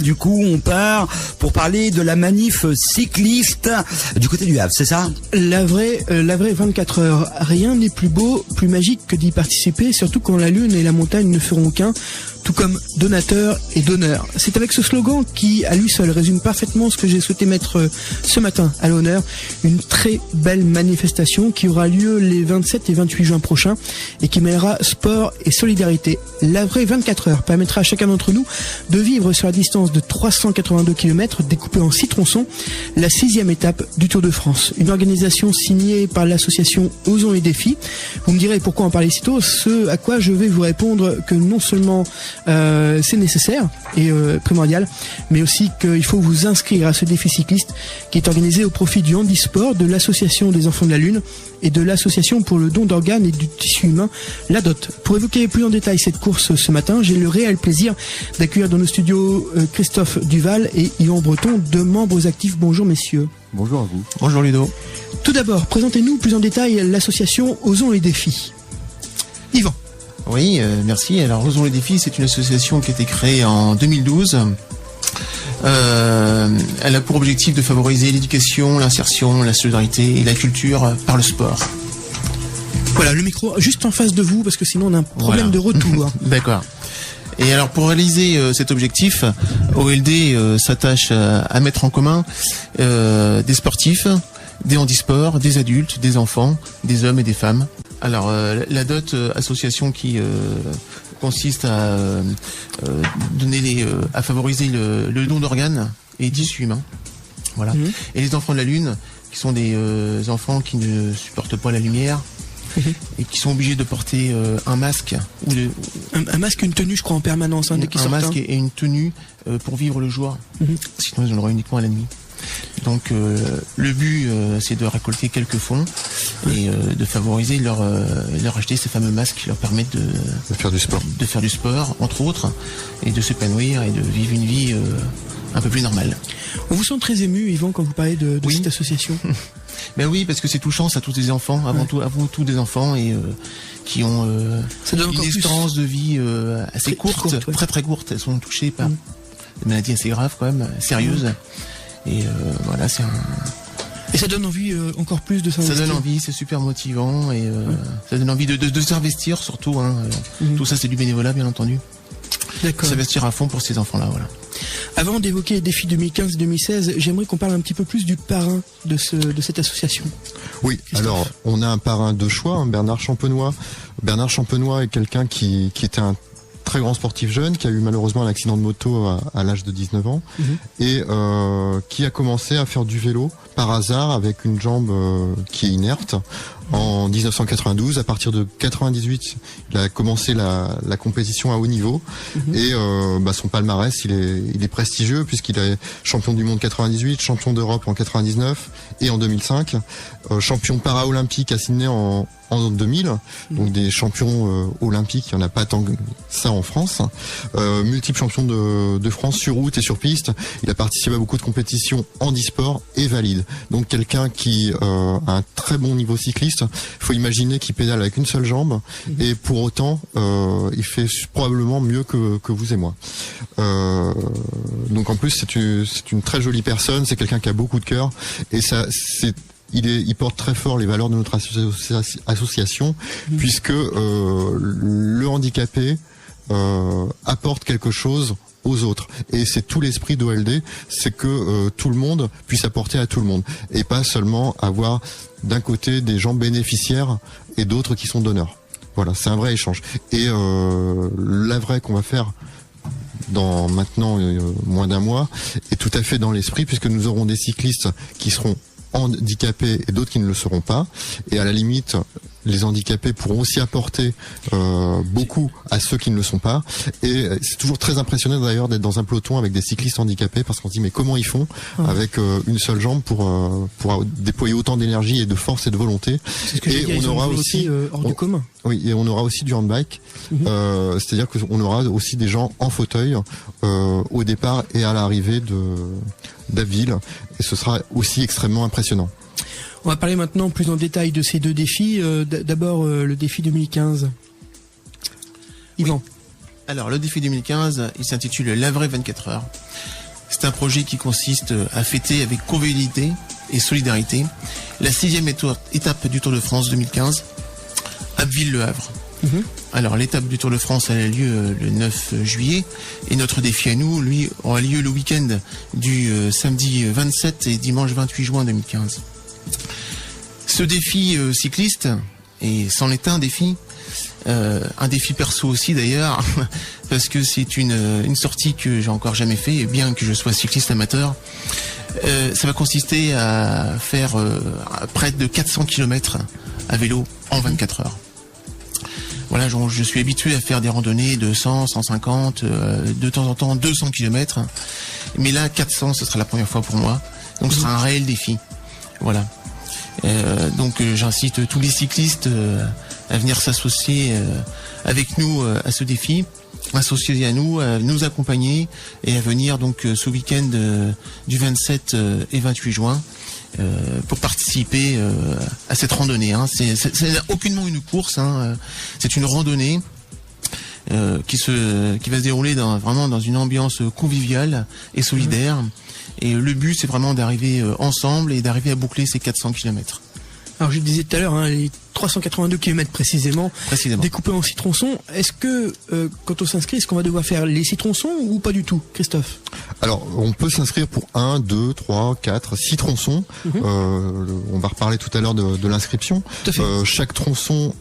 du coup, on part pour parler de la manif cycliste du côté du Havre, c'est ça? La vraie 24 heures. Rien n'est plus beau, plus magique que d'y participer, surtout quand la lune et la montagne ne feront qu'un, tout comme donateur et donneur. C'est avec ce slogan qui, à lui seul, résume parfaitement ce que j'ai souhaité mettre ce matin à l'honneur. Une très belle manifestation qui aura lieu les 27 et 28 juin prochains et qui mêlera sport et solidarité. La vraie 24 heures permettra à chacun d'entre nous de vivre sur la distance de 382 km découpée en 6 tronçons la 6e étape du Tour de France. Une organisation signée par l'association Osons les défis. Vous me direz pourquoi en parler si tôt, ce à quoi je vais vous répondre que non seulement c'est nécessaire et primordial, mais aussi qu'il faut vous inscrire à ce défi cycliste qui est organisé au profit du handisport, de l'association des enfants de la Lune et de l'association pour le don d'organes et du tissu humain, la DOT. Pour évoquer plus en détail cette course ce matin, j'ai le réel plaisir d'accueillir dans nos studios Christophe Duval et Yvan Breton, deux membres actifs. Bonjour messieurs. Bonjour à vous. Bonjour Ludo. Tout d'abord, présentez-nous plus en détail l'association Osons les défis. Yvan. Oui, merci. Alors Osons les défis, c'est une association qui a été créée en 2012. Elle a pour objectif de favoriser l'éducation, l'insertion, la solidarité et la culture par le sport. Voilà, le micro juste en face de vous parce que sinon on a un problème de retour. D'accord. Et alors pour réaliser cet objectif, OLD s'attache à mettre en commun des sportifs, des handisports, des adultes, des enfants, des hommes et des femmes. Alors la DOT, association qui consiste à à favoriser le don d'organes et tissus humains. Voilà. Mmh. Et les enfants de la Lune, qui sont des enfants qui ne supportent pas la lumière. Et qui sont obligés de porter un masque. Un masque, une tenue, je crois, en permanence. Dès qu'ils sortent. Un masque et une tenue pour vivre le jour. Sinon, ils en auraient uniquement à la nuit. Donc, le but, c'est de récolter quelques fonds et de favoriser leur acheter ces fameux masques qui leur permettent de faire du sport. De faire du sport, entre autres, et de s'épanouir et de vivre une vie un peu plus normale. On vous sent très ému, Yvan, quand vous parlez de oui. cette association. Ben oui, parce que c'est touchant, ça touche des enfants, avant tout des enfants et qui ont une espérance de vie assez courte, ouais. très courte. Elles sont touchées par des maladies assez graves quand même, sérieuses. Et voilà, c'est Et ça donne envie encore plus de s'investir. Ça donne envie, c'est super motivant et ça donne envie de s'investir surtout. Tout ça, c'est du bénévolat, bien entendu. D'accord. S'investir à fond pour ces enfants-là, voilà. Avant d'évoquer les défis 2015-2016, j'aimerais qu'on parle un petit peu plus du parrain de cette association. Oui, alors on a un parrain de choix, Bernard Champenois. Bernard Champenois est quelqu'un qui était un très grand sportif jeune, qui a eu malheureusement un accident de moto à l'âge de 19 ans et qui a commencé à faire du vélo par hasard avec une jambe qui est inerte. En 1992, à partir de 98, il a commencé la compétition à haut niveau et son palmarès il est prestigieux puisqu'il est champion du monde 98, champion d'Europe en 99 et en 2005, champion para-olympique à Sydney en 2000, donc des champions olympiques, il n'y en a pas tant que ça en France, multiple champion de France sur route et sur piste. Il a participé à beaucoup de compétitions handisport et valide, donc quelqu'un qui a un très bon niveau cycliste. Il faut imaginer qu'il pédale avec une seule jambe et pour autant il fait probablement mieux que vous et moi. Donc en plus c'est une très jolie personne, c'est quelqu'un qui a beaucoup de cœur et ça il porte très fort les valeurs de notre association puisque le handicapé apporte quelque chose aux autres et c'est tout l'esprit d'OLD, c'est que tout le monde puisse apporter à tout le monde et pas seulement avoir d'un côté des gens bénéficiaires et d'autres qui sont donneurs. Voilà, c'est un vrai échange et la vraie qu'on va faire dans maintenant moins d'un mois est tout à fait dans l'esprit puisque nous aurons des cyclistes qui seront handicapés et d'autres qui ne le seront pas et à la limite les handicapés pourront aussi apporter beaucoup à ceux qui ne le sont pas et c'est toujours très impressionnant d'ailleurs d'être dans un peloton avec des cyclistes handicapés parce qu'on se dit mais comment ils font avec une seule jambe pour déployer autant d'énergie et de force et de volonté. Et on aura aussi hors du commun. Oui, et on aura aussi du handbike, c'est-à-dire qu'on aura aussi des gens en fauteuil au départ et à l'arrivée d'Abbeville et ce sera aussi extrêmement impressionnant. On va parler maintenant plus en détail de ces deux défis. D'abord le défi 2015. Yvan. Alors, le défi 2015, il s'intitule La vraie 24 heures. C'est un projet qui consiste à fêter avec convivialité et solidarité la 6e étape du Tour de France 2015, Abbeville-Le Havre. Alors, l'étape du Tour de France a lieu le 9 juillet et notre défi à nous, lui, aura lieu le week-end du samedi 27 et dimanche 28 juin 2015. Ce défi cycliste, et c'en est un défi perso aussi d'ailleurs, parce que c'est une sortie que j'ai encore jamais fait, et bien que je sois cycliste amateur. Ça va consister à faire près de 400 km à vélo en 24 heures. Voilà, je suis habitué à faire des randonnées de 100, 150, de temps en temps 200 km. Mais là, 400, ce sera la première fois pour moi. Donc ce sera un réel défi. Voilà. Donc j'incite tous les cyclistes à venir s'associer avec nous à ce défi, associer à nous accompagner et à venir donc ce week-end du 27 et 28 juin pour participer à cette randonnée. C'est aucunement une course, c'est une randonnée qui va se dérouler vraiment dans une ambiance conviviale et solidaire. Et le but, c'est vraiment d'arriver ensemble et d'arriver à boucler ces 400 km. Alors je le disais tout à l'heure, les 382 km précisément, découpés en 6 tronçons. Est-ce que quand on s'inscrit, est-ce qu'on va devoir faire les 6 tronçons ou pas du tout, Christophe? Alors, on peut s'inscrire pour 1, 2, 3, 4, 6 tronçons. On va reparler tout à l'heure de l'inscription. Chaque tronçon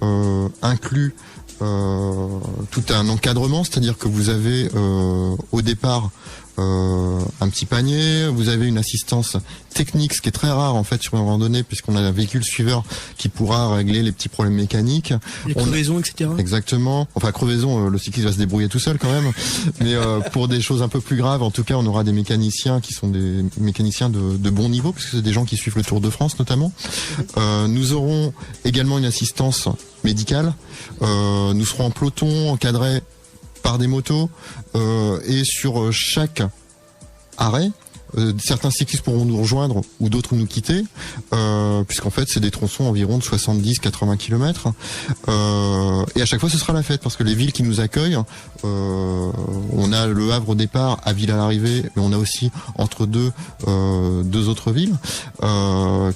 inclut tout un encadrement, c'est-à-dire que vous avez au départ un petit panier, vous avez une assistance technique, ce qui est très rare en fait sur une randonnée, puisqu'on a un véhicule suiveur qui pourra régler les petits problèmes mécaniques. Les crevaisons, etc. Exactement. Enfin, crevaison, le cycliste va se débrouiller tout seul quand même. Mais pour des choses un peu plus graves, en tout cas, on aura des mécaniciens qui sont des mécaniciens de bon niveau, puisque c'est des gens qui suivent le Tour de France notamment. Nous aurons également une assistance médicale. Nous serons en peloton, encadrés par des motos, et sur chaque arrêt, certains cyclistes pourront nous rejoindre ou d'autres nous quitter, puisqu'en fait c'est des tronçons environ de 70-80 km. Et à chaque fois ce sera la fête, parce que les villes qui nous accueillent, on a Le Havre au départ, Abbeville à l'arrivée, mais on a aussi entre deux autres villes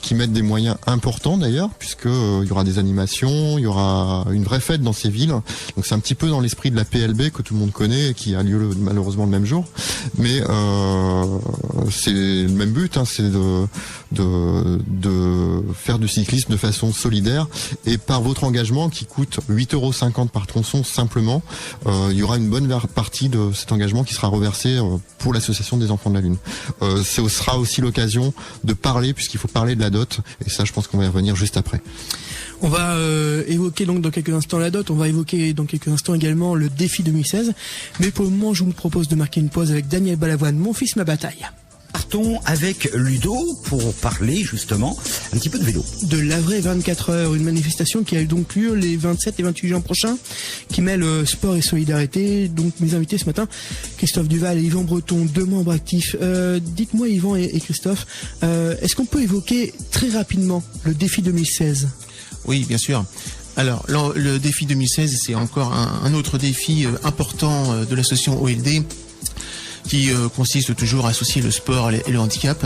qui mettent des moyens importants d'ailleurs, puisque il y aura des animations, il y aura une vraie fête dans ces villes. Donc c'est un petit peu dans l'esprit de la PLB que tout le monde connaît et qui a lieu malheureusement le même jour, mais c'est le même but, c'est de faire du cyclisme de façon solidaire, et par votre engagement qui coûte 8,50 € par tronçon simplement, il y aura une bonne partie de cet engagement qui sera reversé pour l'association des Enfants de la Lune. Ce sera aussi l'occasion de parler, puisqu'il faut parler de la dot, et ça je pense qu'on va y revenir juste après. On va évoquer donc dans quelques instants la dot, on va évoquer dans quelques instants également le défi 2016, mais pour le moment je vous propose de marquer une pause avec Daniel Balavoine, Mon fils, ma bataille. Partons avec Ludo pour parler justement un petit peu de vélo. De la vraie 24 heures, une manifestation qui a donc lieu les 27 et 28 juin prochains, qui mêle sport et solidarité. Donc mes invités ce matin, Christophe Duval et Yvan Breton, 2 membres actifs. Dites-moi Yvan et Christophe, est-ce qu'on peut évoquer très rapidement le défi 2016 ? Oui, bien sûr. Alors, le défi 2016, c'est encore un autre défi important de l'association OLD, qui consiste toujours à associer le sport et le handicap.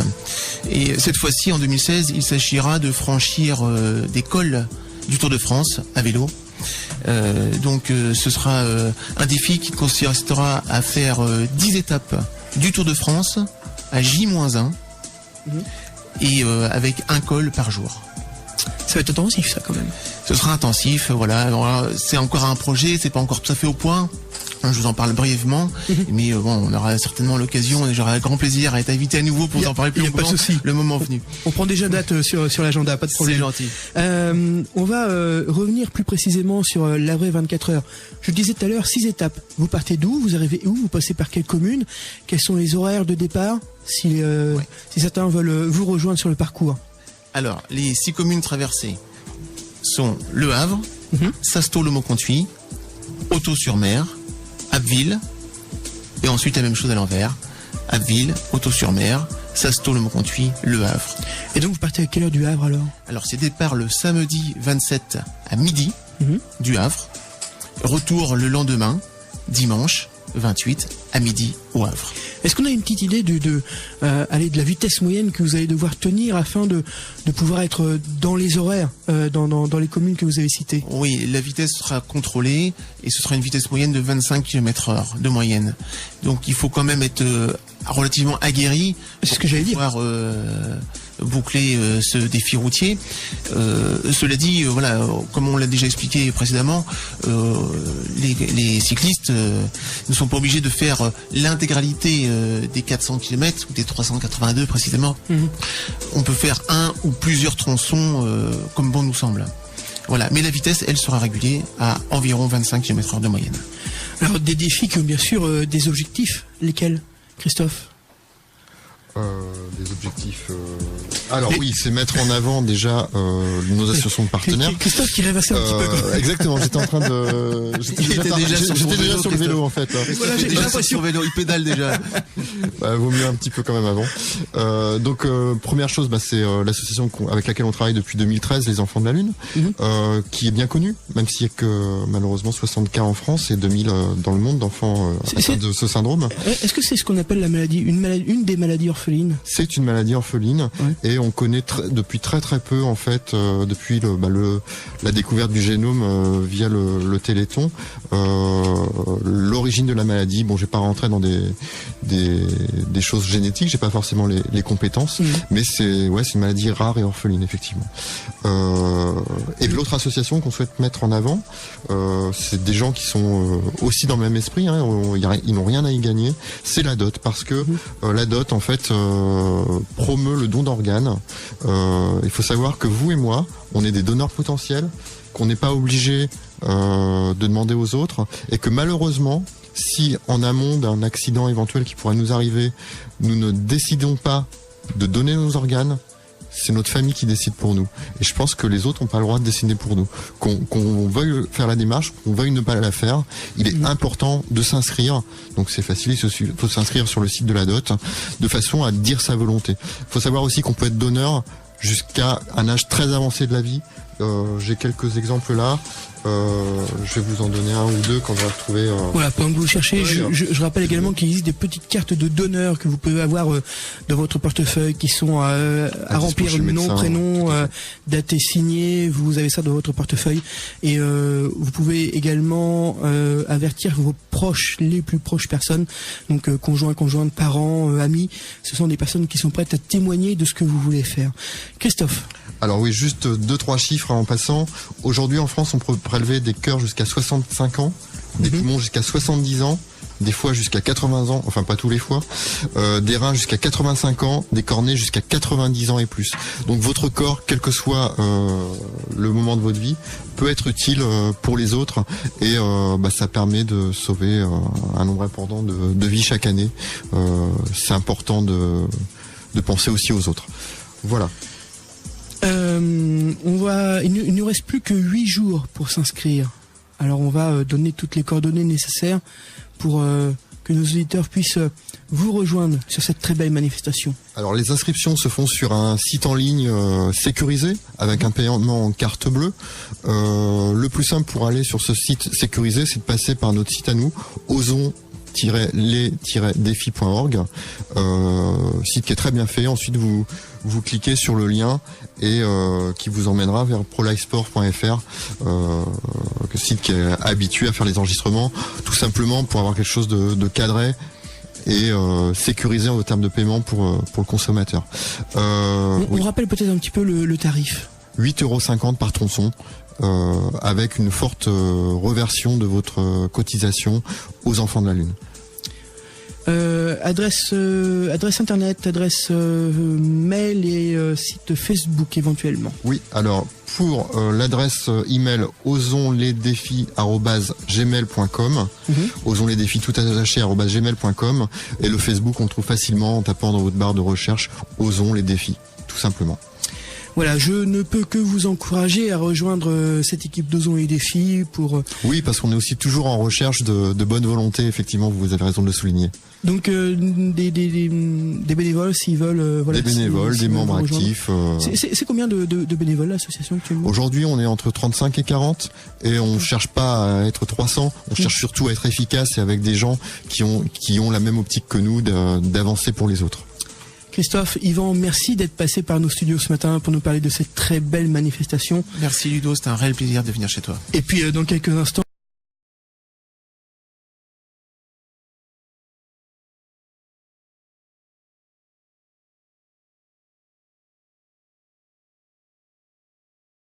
Et cette fois-ci, en 2016, il s'agira de franchir des cols du Tour de France à vélo. Donc ce sera un défi qui consistera à faire 10 étapes du Tour de France à J-1 et avec un col par jour. Ça va être intensif ça quand même. Ce sera intensif, voilà. Alors, c'est encore un projet, c'est pas encore tout à fait au point. Je vous en parle brièvement, mais bon, on aura certainement l'occasion, et j'aurai un grand plaisir à être invité à nouveau pour vous en parler plus longtemps, le moment venu. On prend déjà date sur l'agenda, pas de problème. C'est gentil. On va revenir plus précisément sur la vraie 24 heures. Je le disais tout à l'heure, 6 étapes. Vous partez d'où? Vous arrivez où? Vous passez par quelle commune? Quels sont les horaires de départ? Si certains veulent vous rejoindre sur le parcours. Alors, les 6 communes traversées sont Le Havre, Sasto-le-Maucontuis, Hautot-sur-Mer, Abbeville, et ensuite la même chose à l'envers. Abbeville, Hautot-sur-Mer, Sasto-le-Maucontuis, Le Havre. Et donc vous partez à quelle heure du Havre alors? Alors c'est départ le samedi 27 à midi du Havre. Retour le lendemain dimanche 28 à midi au Havre. Est-ce qu'on a une petite idée de la vitesse moyenne que vous allez devoir tenir afin de pouvoir être dans les horaires dans les communes que vous avez citées? Oui, la vitesse sera contrôlée et ce sera une vitesse moyenne de 25 km/h de moyenne. Donc il faut quand même être relativement aguerri. C'est ce que j'allais dire. Pour pouvoir boucler ce défi routier. Cela dit, voilà, comme on l'a déjà expliqué précédemment, les cyclistes ne sont pas obligés de faire l'intégralité des 400 km ou des 382 précisément. On peut faire un ou plusieurs tronçons comme bon nous semble. Voilà, mais la vitesse, elle sera régulée à environ 25 km/h de moyenne. Alors des défis qui ont bien sûr des objectifs. Lesquels, Christophe? Des objectifs. Alors oui, c'est mettre en avant déjà nos associations de partenaires. Christophe qui rêvassait un petit peu. Exactement, j'étais en train de. J'étais déjà sur le vélo en fait. Voilà, j'ai l'impression sur vélo, il pédale déjà. Vaut mieux un petit peu quand même avant. Donc première chose, c'est l'association avec laquelle on travaille depuis 2013, les Enfants de la Lune, qui est bien connue, même s'il y a que malheureusement 60 cas en France et 2000 dans le monde d'enfants atteints de ce syndrome. Est-ce que c'est ce qu'on appelle la maladie, une des maladies orphelines? C'est une maladie orpheline et on connaît depuis très peu en fait depuis la découverte du génome via le Téléthon l'origine de la maladie. Bon, je vais pas rentrer dans des choses génétiques, j'ai pas forcément les compétences, mais c'est une maladie rare et orpheline effectivement. Et l'autre association qu'on souhaite mettre en avant, c'est des gens qui sont aussi dans le même esprit, ils n'ont rien à y gagner, c'est la DOT, parce que la DOT en fait promeut le don d'organes. Il faut savoir que vous et moi, on est des donneurs potentiels, qu'on n'est pas obligé de demander aux autres, et que malheureusement, si en amont d'un accident éventuel qui pourrait nous arriver, nous ne décidons pas de donner nos organes, c'est notre famille qui décide pour nous. Et je pense que les autres n'ont pas le droit de décider pour nous. Qu'on veuille faire la démarche, qu'on veuille ne pas la faire, il est important de s'inscrire. Donc c'est facile, il faut s'inscrire sur le site de la DOT, de façon à dire sa volonté. Il faut savoir aussi qu'on peut être donneur jusqu'à un âge très avancé de la vie. J'ai quelques exemples là. Je vais vous en donner un ou deux quand je vais retrouver. Voilà, pendant que vous cherchez, je rappelle également qu'il existe des petites cartes de donneurs que vous pouvez avoir dans votre portefeuille qui sont à remplir nom, prénom, date et signé. Vous avez ça dans votre portefeuille et vous pouvez également avertir vos proches, les plus proches personnes, donc conjoints, conjointes, parents, amis. Ce sont des personnes qui sont prêtes à témoigner de ce que vous voulez faire. Christophe. Alors oui, juste 2-3 chiffres en passant. Aujourd'hui en France, on peut prélever des cœurs jusqu'à 65 ans, des poumons jusqu'à 70 ans, des foies jusqu'à 80 ans, enfin pas tous les foies, des reins jusqu'à 85 ans, des cornets jusqu'à 90 ans et plus. Donc votre corps, quel que soit le moment de votre vie, peut être utile pour les autres et ça permet de sauver un nombre important de vies chaque année. C'est important de penser aussi aux autres. Voilà. Il ne reste plus que 8 jours pour s'inscrire. Alors on va donner toutes les coordonnées nécessaires pour que nos auditeurs puissent vous rejoindre sur cette très belle manifestation. Alors les inscriptions se font sur un site en ligne sécurisé avec un paiement en carte bleue. Le plus simple pour aller sur ce site sécurisé, c'est de passer par notre site à nous, osons-les-défis.org, site qui est très bien fait. Ensuite vous cliquez sur le lien et qui vous emmènera vers prolifesport.fr, site qui est habitué à faire les enregistrements, tout simplement pour avoir quelque chose de cadré et sécurisé en termes de paiement pour le consommateur. On rappelle peut-être un petit peu le tarif. 8,50 € par tronçon. Avec une forte reversion de votre cotisation aux Enfants de la Lune. Adresse internet, adresse mail et site Facebook éventuellement. Oui, alors pour l'adresse email osonslesdéfis@gmail.com, osonslesdéfis tout attaché @gmail.com, et le Facebook on le trouve facilement en tapant dans votre barre de recherche Osons les défis, tout simplement. Voilà, je ne peux que vous encourager à rejoindre cette équipe d'Osons les défis pour... Oui, parce qu'on est aussi toujours en recherche de bonne volonté, effectivement, vous avez raison de le souligner. Donc des bénévoles s'ils veulent... voilà, des bénévoles, s'ils des veulent membres vous rejoindre. actifs. C'est combien de bénévoles l'association actuellement? Aujourd'hui, on est entre 35 et 40 et on cherche pas à être 300, on cherche surtout à être efficace et avec des gens qui ont la même optique que nous d'avancer pour les autres. Christophe, Yvan, merci d'être passé par nos studios ce matin pour nous parler de cette très belle manifestation. Merci Ludo, c'était un réel plaisir de venir chez toi. Et puis dans quelques instants,